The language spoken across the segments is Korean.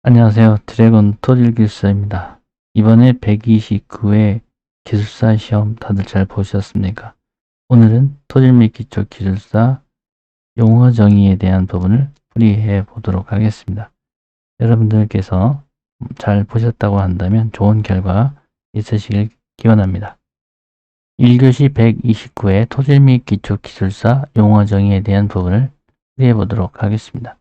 안녕하세요. 드래곤 토질기술사입니다. 이번에 129회 기술사 시험 다들 잘 보셨습니까? 오늘은 토질 및 기초 기술사 용어 정의에 대한 부분을 풀이해 보도록 하겠습니다. 여러분들께서 잘 보셨다고 한다면 좋은 결과 있으시길 기원합니다. 1교시 129회 토질 및 기초 기술사 용어 정의에 대한 부분을 풀이해 보도록 하겠습니다.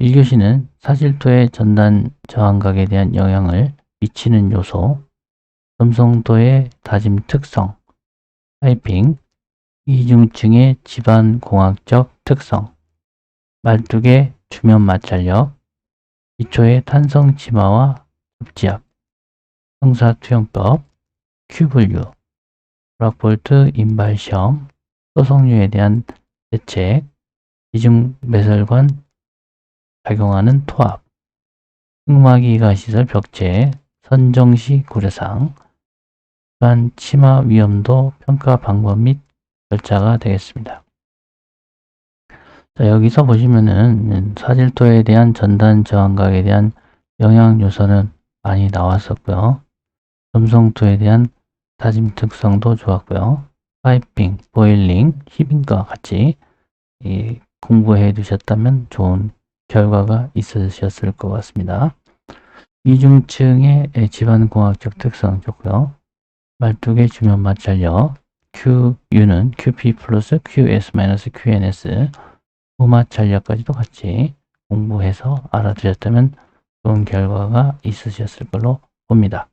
1교시는 사실토의 전단 저항각에 대한 영향을 미치는 요소, 점성도의 다짐 특성, 파이핑, 이중층의 집안공학적 특성, 말뚝의 주면 마찰력, 기초의 탄성 치마와 접지압, 형사투영법, 큐블류, 블락볼트 인발시험, 소속류에 대한 대책, 이중 매설관 작용하는 토압, 흑막이가시설 벽체, 선정시 고려사항, 집안 치마 위험도 평가 방법 및 절차가 되겠습니다. 자, 여기서 보시면은 사질토에 대한 전단 저항각에 대한 영향 요소는 많이 나왔었고요. 점성토에 대한 다짐 특성도 좋았고요. 파이핑, 보일링, 힙인과 같이 공부해 두셨다면 좋은 결과가 있으셨을 것 같습니다. 이중층의 집안공학적 특성 좋고요. 말뚝의 주면 마찰력, QU는 QP 플러스 QS 마이너스 QNS, 무마찰력까지도 같이 공부해서 알아두셨다면 좋은 결과가 있으셨을 걸로 봅니다.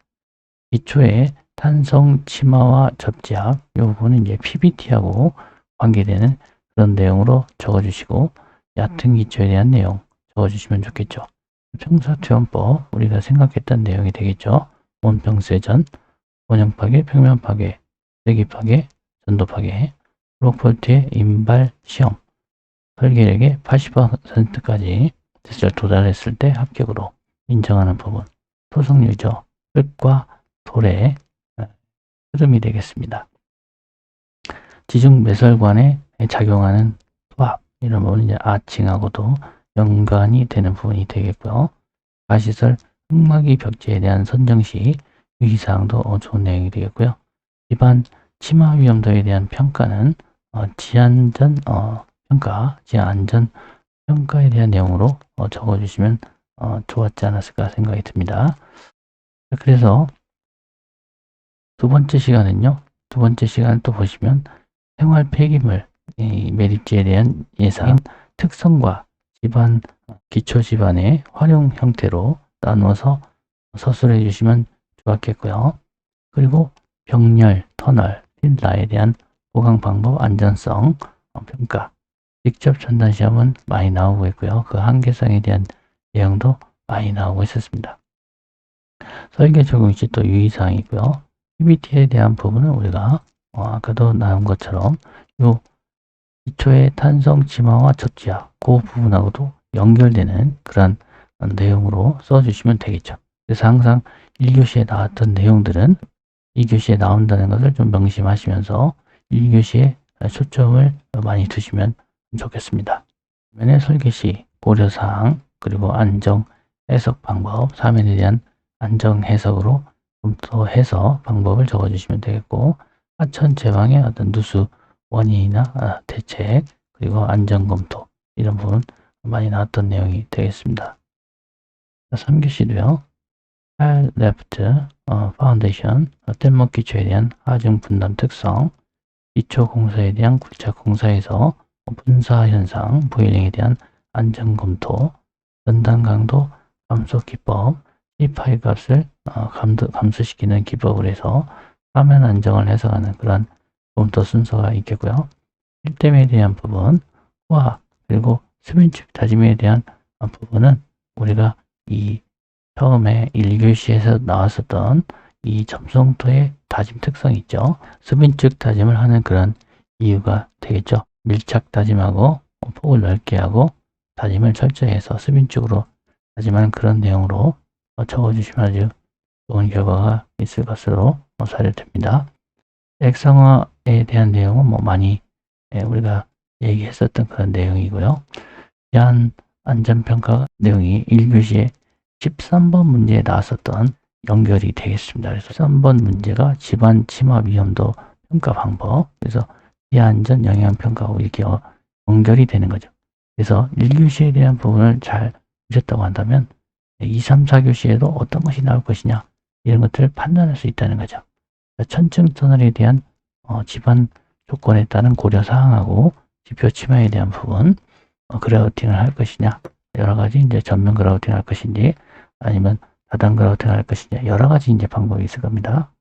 기초의 탄성 치마와 접지압, 이 부분은 이제 PBT하고 관계되는 그런 내용으로 적어주시고, 얕은 기초에 대한 내용 적어주시면 좋겠죠. 평사투영법, 우리가 생각했던 내용이 되겠죠. 원평쇄전, 원형 파괴, 표면 파괴, 세기 파괴, 전도 파괴, 블록폴트의 인발 시험, 설계력의 80%까지 제시를 도달했을 때 합격으로 인정하는 부분, 토성유죠. 끝과 돌의 흐름이 되겠습니다. 지중 매설관에 작용하는 토합, 이런 부분은 이제 아칭하고도 연관이 되는 부분이 되겠고요. 가시설 흑막이 벽지에 대한 선정시 유의사항도 좋은 내용이 되겠고요. 집안 치마 위험도에 대한 평가는 지안전 평가, 지안전 평가에 대한 내용으로 적어주시면 좋았지 않았을까 생각이 듭니다. 그래서 두 번째 시간은요. 두 번째 시간 또 보시면 생활 폐기물 매립지에 대한 예상, 특성과 집안, 기초 집안의 활용 형태로 나누어서 서술해 주시면 좋았겠고요. 그리고 병렬, 터널, 필라에 대한 보강 방법, 안전성 평가, 직접 전단 시험은 많이 나오고 있고요. 그 한계성에 대한 내용도 많이 나오고 있었습니다. 설계 적용 시 또 유의사항이 있고요. PBT에 대한 부분은 우리가 아까도 나온 것처럼 요 기초의 탄성 치마와 접지압, 그 부분하고도 연결되는 그런 내용으로 써주시면 되겠죠. 그래서 항상 1교시에 나왔던 내용들은 2교시에 나온다는 것을 좀 명심하시면서 1교시에 초점을 많이 두시면 좋겠습니다. 화면의 설계 시 고려사항, 그리고 안정 해석 방법, 화면에 대한 안정 해석으로 검토해서 방법을 적어주시면 되겠고, 하천 제왕의 어떤 누수 원인이나 대책, 그리고 안전 검토, 이런 부분 많이 나왔던 내용이 되겠습니다. 3교시도요. High Left Foundation, 뗏목 기초에 대한 하중 분단 특성, 기초 공사에 대한 굴착 공사에서 분사 현상, 보일링에 대한 안전 검토, 전단 강도 감소 기법, C5 값을 감소시키는 기법을 해서 화면 안정을 해석하는 그런 검토 순서가 있겠고요. 1댐에 대한 부분과 그리고 수빈축 다짐에 대한 부분은 우리가 이 처음에 1교시에서 나왔었던 이 점성토의 다짐 특성이 있죠. 수빈축 다짐을 하는 그런 이유가 되겠죠. 밀착 다짐하고 폭을 넓게 하고 다짐을 철저히 해서 수빈축으로 다짐하는 그런 내용으로 적어주시면 아주 좋은 결과가 있을 것으로 사료됩니다. 액상화에 대한 내용은 많이 우리가 얘기했었던 그런 내용이고요. 대한 안전평가 내용이 1교시에 13번 문제에 나왔었던 연결이 되겠습니다. 그래서 13번 문제가 집안 침하 위험도 평가 방법, 그래서 비안전 영향평가하고 이렇게 연결이 되는 거죠. 그래서 1교시에 대한 부분을 잘 보셨다고 한다면 2, 3, 4교시에도 어떤 것이 나올 것이냐 이런 것들을 판단할 수 있다는 거죠. 천층 터널에 대한 집안 조건에 따른 고려사항하고 지표 침하에 대한 부분, 그라우팅을 할 것이냐, 여러 가지 이제 전면 그라우팅을 할 것인지 아니면 다단 그라우팅을 할 것이냐, 여러 가지 이제 방법이 있을 겁니다.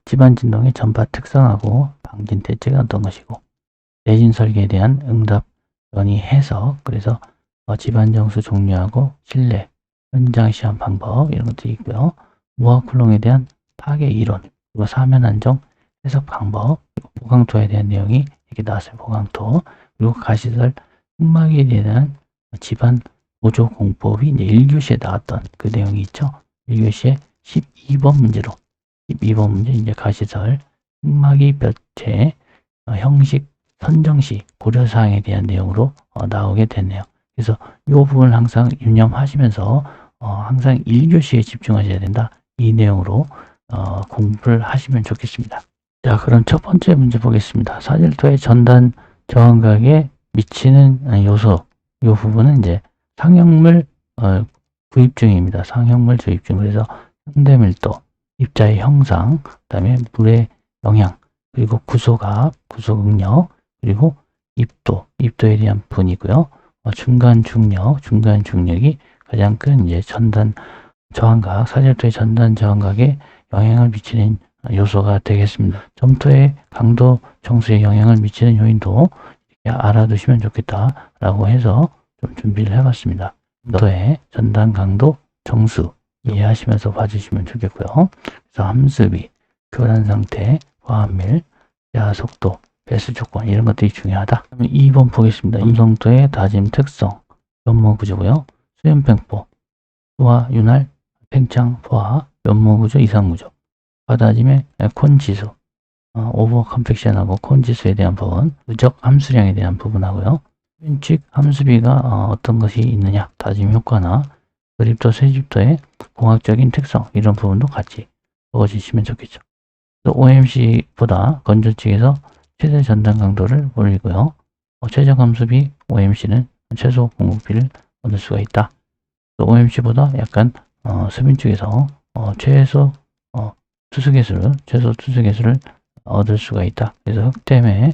집안 진동의 전파 특성하고 방진 대책은 어떤 것이고, 내진 설계에 대한 응답 연의 해석, 그래서 집안 정수 종류하고 실내 현장 시험 방법 이런 것들이 있고요. 무화 쿨롱에 대한 파괴 이론, 그리고 사면 안정 해석 방법, 그리고 보강토에 대한 내용이 이렇게 나왔어요. 보강토, 그리고 가시설 흙막이에 대한 집안 보조 공법이 이제 1교시에 나왔던 그 내용이 있죠. 1교시에 12번 문제로 12번 문제 이제 가시설 흙막이 볕의 형식 선정 시 고려사항에 대한 내용으로 나오게 됐네요. 그래서 이 부분을 항상 유념하시면서 항상 1교시에 집중하셔야 된다. 이 내용으로 공부를 하시면 좋겠습니다. 자, 그럼 첫 번째 문제 보겠습니다. 사질토의 전단 저항각에 미치는 요소, 이 부분은 이제 상형물 구입 중입니다. 상형물 주입 중. 그래서 상대밀도, 입자의 형상, 그 다음에 물의 영향, 그리고 구소각, 구소극력, 그리고 입도에 대한 부분이고요. 중간 중력이 가장 큰 이제 전단 저항각, 사질토의 전단 저항각에 영향을 미치는 요소가 되겠습니다. 점토의 강도 정수에 영향을 미치는 요인도 알아두시면 좋겠다라고 해서 좀 준비를 해봤습니다. 점토의 전단 강도 정수 이해하시면서 봐주시면 좋겠고요. 그래서 함수비, 교란 상태, 화합밀, 야속도, 배수 조건 이런 것들이 중요하다. 2번 보겠습니다. 임성토의 다짐 특성, 연모 구조고요. 수연팽포, 수화, 윤활, 팽창, 포화, 연모 구조, 이상 구조. 과다짐의 콘 지수, 오버 컴팩션하고 콘 지수에 대한 부분, 누적 함수량에 대한 부분하고요. 윤칙 함수비가 어떤 것이 있느냐, 다짐 효과나 그립도, 세집도의 공학적인 특성 이런 부분도 같이 적어주시면 좋겠죠. 또 OMC보다 건조 측에서 최대 전단 강도를 올리고요. 최적 함수비 OMC는 최소 공급비를 얻을 수가 있다. 또 OMC보다 약간 수빈 쪽에서 최소 투수개수를 얻을 수가 있다. 그래서 흙 때문에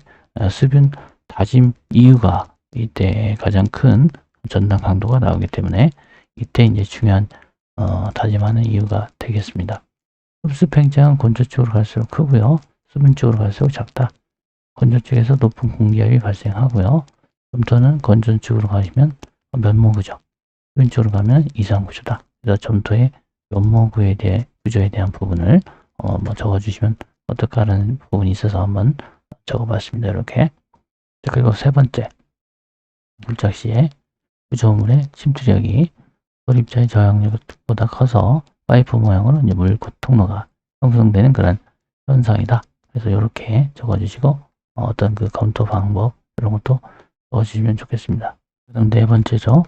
수분 다짐 이유가 이때 가장 큰 전단 강도가 나오기 때문에 이때 이제 중요한 다짐하는 이유가 되겠습니다. 흡수 팽창은 건조 쪽으로 갈수록 크고요. 수분 쪽으로 갈수록 작다. 건조 쪽에서 높은 공기압이 발생하고요. 점토는 건조 쪽으로 가시면 면모구조, 수분 쪽으로 가면 이상구조다. 그래서 점토의 면모구조에 대한 부분을 적어주시면 어떨까라는 부분이 있어서 한번 적어봤습니다. 이렇게. 그리고 세 번째, 물짝 시에 구조물의 침투력이 돌입자의 저항력보다 커서 파이프 모양으로 이제 물 통로가 형성되는 그런 현상이다. 그래서 이렇게 적어주시고 어떤 그 검토 방법 이런 것도 적어주시면 좋겠습니다. 그다음 네 번째죠.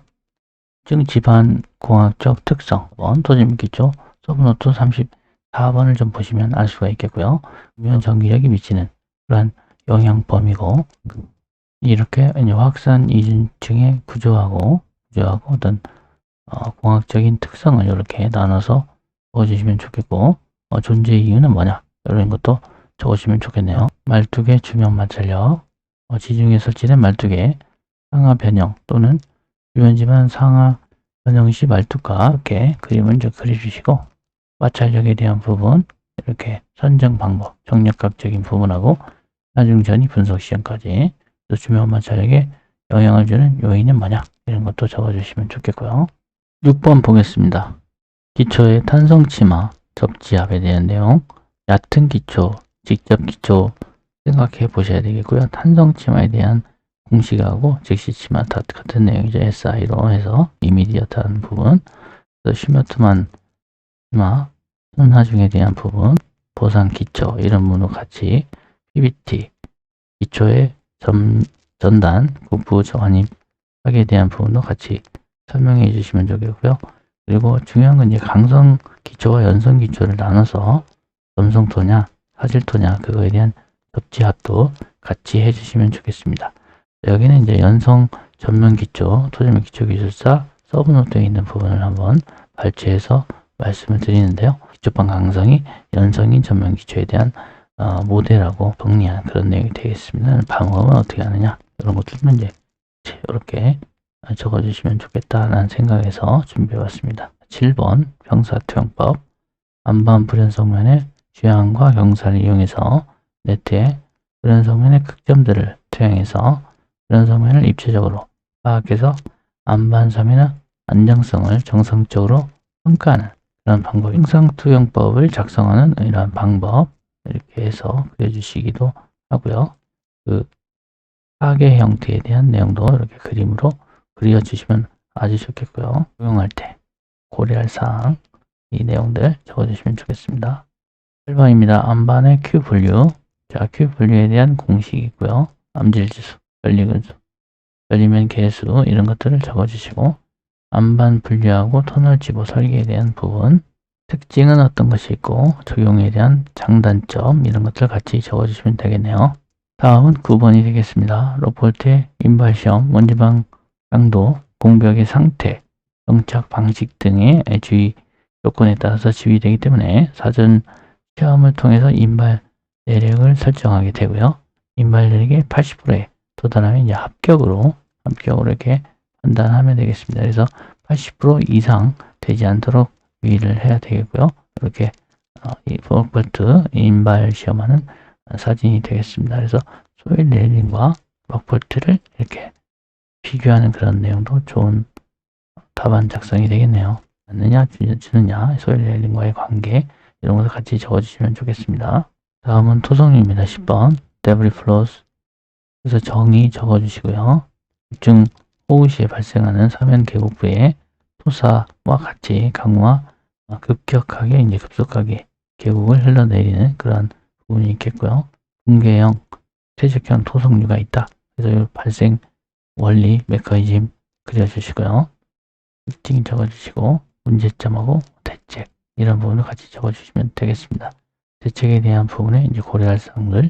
집안 공학적 특성, 토지물 기초 서브노트 34번을 좀 보시면 알 수가 있겠고요. 면 전기력이 미치는 그러한 영향 범위고, 이렇게 이제 확산 이중층의 구조하고 어떤 공학적인 특성을 이렇게 나눠서 적어주시면 좋겠고, 존재 이유는 뭐냐 이런 것도 적어주시면 좋겠네요. 말뚝의 주변 마찰력, 지중에 설치된 말뚝의 상하 변형 또는 주변지만 상하 변형 시 말뚝과 이렇게 그림을 좀 그려주시고, 마찰력에 대한 부분 이렇게 선정 방법, 정력학적인 부분하고 나중 전이 분석 시험까지, 또 주변 마찰력에 영향을 주는 요인은 뭐냐 이런 것도 적어주시면 좋겠고요. 6번 보겠습니다. 기초의 탄성치마, 접지압에 대한 내용, 얕은 기초, 직접 기초 생각해 보셔야 되겠고요. 탄성치마에 대한 공식하고 즉시치마 다 같은 내용이죠. SI로 해서 이미디어트한 부분, 또 슈며트만 치마, 손하중에 대한 부분, 보상 기초 이런 부분도 같이 PPT, 기초의 전단, 국부 전입학에 대한 부분도 같이 설명해 주시면 좋겠고요. 그리고 중요한 건 이제 강성 기초와 연성 기초를 나눠서 점성토냐, 화질토냐 그거에 대한 접지합도 같이 해주시면 좋겠습니다. 여기는 이제 연성 전면 기초, 토지면 기초 기술사 서브노트에 있는 부분을 한번 발췌해서 말씀을 드리는데요. 기초반 강성이 연성인 전면 기초에 대한 모델하고 정리한 그런 내용이 되겠습니다. 방법은 어떻게 하느냐 이런 것들은 이제 이렇게 적어주시면 좋겠다라는 생각에서 준비해봤습니다. 7번 병사투영법 안반 불연성면의 주양과 경사를 이용해서 네트에 불연성면의 극점들을 투영해서 불연성면을 입체적으로 파악해서 안반섬의 안정성을 정성적으로 평가하는 그런 방법, 형상투영법을 작성하는 이러한 방법 이렇게 해서 그려주시기도 하고요. 그 파괴 형태에 대한 내용도 이렇게 그림으로 그려주시면 아주 좋겠고요. 적용할 때 고려할 사항 이 내용들 적어주시면 좋겠습니다. 1번입니다. 안반의 Q 분류. 자, Q 분류에 대한 공식이고요. 암질지수, 변리근수, 변리면 개수 이런 것들을 적어주시고 안반 분류하고 터널 지보 설계에 대한 부분 특징은 어떤 것이 있고 적용에 대한 장단점 이런 것들 같이 적어주시면 되겠네요. 다음은 9번이 되겠습니다. 로폴트의 인발시험, 먼지방 강도, 공벽의 상태, 정착 방식 등의 주의 조건에 따라서 지휘되기 때문에 사전 시험을 통해서 인발 내력을 설정하게 되고요. 인발 내력의 80%에 도달하면 이제 합격으로 이렇게 판단하면 되겠습니다. 그래서 80% 이상 되지 않도록 유의를 해야 되겠고요. 이렇게 이 록폴트 인발 시험하는 사진이 되겠습니다. 그래서 소일 레일링과 록폴트를 이렇게 비교하는 그런 내용도 좋은 답안 작성이 되겠네요. 맞느냐 주느냐 소일 레일링과의 관계 이런 것을 같이 적어주시면 좋겠습니다. 다음은 토성류입니다. 10번 데브리 플로스 그래서 정의 적어주시고요. 집중 호우 시에 발생하는 사면 계곡부의 토사와 같이 강우와 급격하게 급속하게 계곡을 흘러내리는 그런 부분이 있겠고요. 붕괴형, 퇴적형 토성류가 있다. 그래서 이 발생 원리, 메커니즘 그려주시고요. 특징 적어주시고 문제점하고 대책 이런 부분을 같이 적어주시면 되겠습니다. 대책에 대한 부분에 이제 고려할 사항들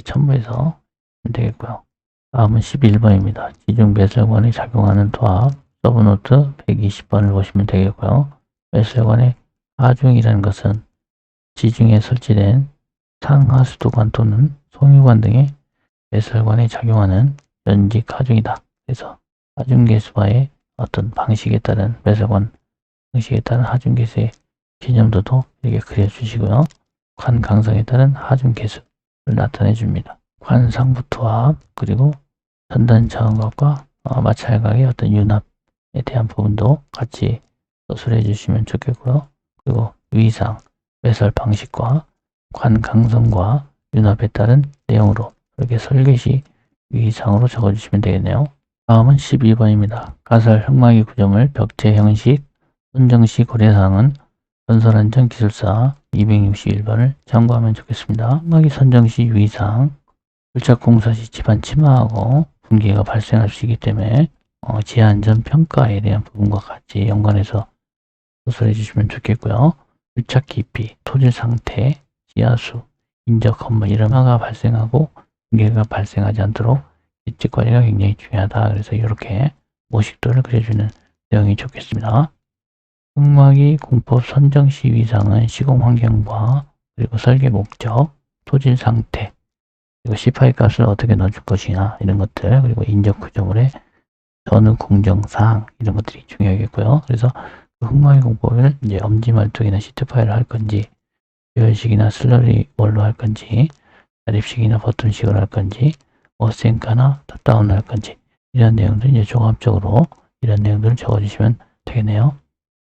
첨부해서 되겠고요. 다음은 11번입니다. 지중 매설관에 작용하는 토합 서브노트 120번을 보시면 되겠고요. 매설관의 하중이라는 것은 지중에 설치된 상하수도관 또는 송유관 등의 매설관에 작용하는 연직 하중이다. 그래서 하중계수와의 어떤 방식에 따른 매설관 방식에 따른 하중계수의 개념도도 이렇게 그려주시고요. 관 강성에 따른 하중계수를 나타내 줍니다. 관 상부 토합 그리고 전단 저항각과 마찰각의 어떤 융합에 대한 부분도 같이 서술해 주시면 좋겠고요. 그리고 위상, 매설 방식과 관 강성과 융합에 따른 내용으로 이렇게 설계시 위상으로 적어주시면 되겠네요. 다음은 12번입니다. 가설 흑마기 구조물 벽체 형식 선정시 고려사항은 건설안전기술사 261번을 참고하면 좋겠습니다. 흑마기 선정시 유의사항 불착 공사 시 집안 침하하고 붕괴가 발생할 수 있기 때문에 지하안전 평가에 대한 부분과 같이 연관해서 서술해 주시면 좋겠고요. 불착 깊이, 토질 상태, 지하수, 인적 건물 이런 화가 발생하고 붕괴가 발생하지 않도록 예측 관리가 굉장히 중요하다. 그래서 이렇게 모식도를 그려주는 내용이 좋겠습니다. 흑마기 공법 선정 시 위상은 시공 환경과 그리고 설계 목적, 토질 상태, 그리고 C 파이 값을 어떻게 넣어줄 것이냐 이런 것들 그리고 인적 구조물의 전후 공정사항 이런 것들이 중요하겠고요. 그래서 그 흑마기 공법을 이제 엄지말뚝이나 시트 파일을 할 건지 유혈식이나 슬러리 월로 할 건지 자립식이나 버튼식으로 할 건지 어센카나 탑다운을 할 건지 이런 내용들 이제 종합적으로 이런 내용들을 적어주시면 되겠네요.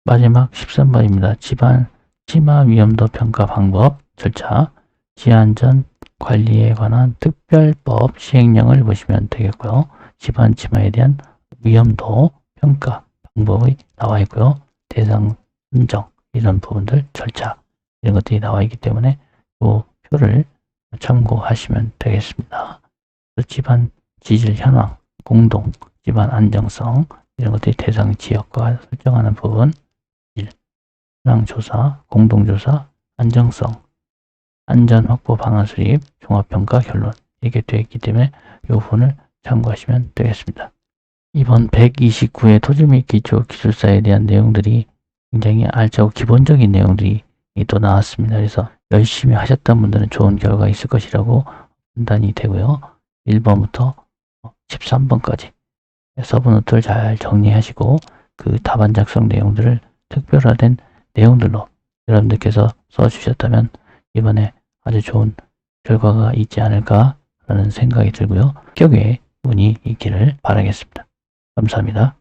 마지막 13번입니다. 집안 치마 위험도 평가 방법 절차 지하안전 관리에 관한 특별법 시행령을 보시면 되겠고요. 집안 치마에 대한 위험도 평가 방법이 나와 있고요. 대상 선정 이런 부분들 절차 이런 것들이 나와 있기 때문에 이 표를 참고하시면 되겠습니다. 집안 지질 현황, 공동, 집안 안정성 이런 것들이 대상 지역과 설정하는 부분, 현황조사, 공동조사, 안정성, 안전 확보 방안 수립, 종합평가 결론 이렇게 되어 있기 때문에 이 부분을 참고하시면 되겠습니다. 이번 129회 토지 및 기초 기술사에 대한 내용들이 굉장히 알차고 기본적인 내용들이 또 나왔습니다. 그래서 열심히 하셨던 분들은 좋은 결과 있을 것이라고 판단이 되고요. 1번부터 13번까지 서브노트를 잘 정리하시고 그 답안 작성 내용들을 특별화된 내용들로 여러분들께서 써주셨다면 이번에 아주 좋은 결과가 있지 않을까라는 생각이 들고요. 합격의 운이 있기를 바라겠습니다. 감사합니다.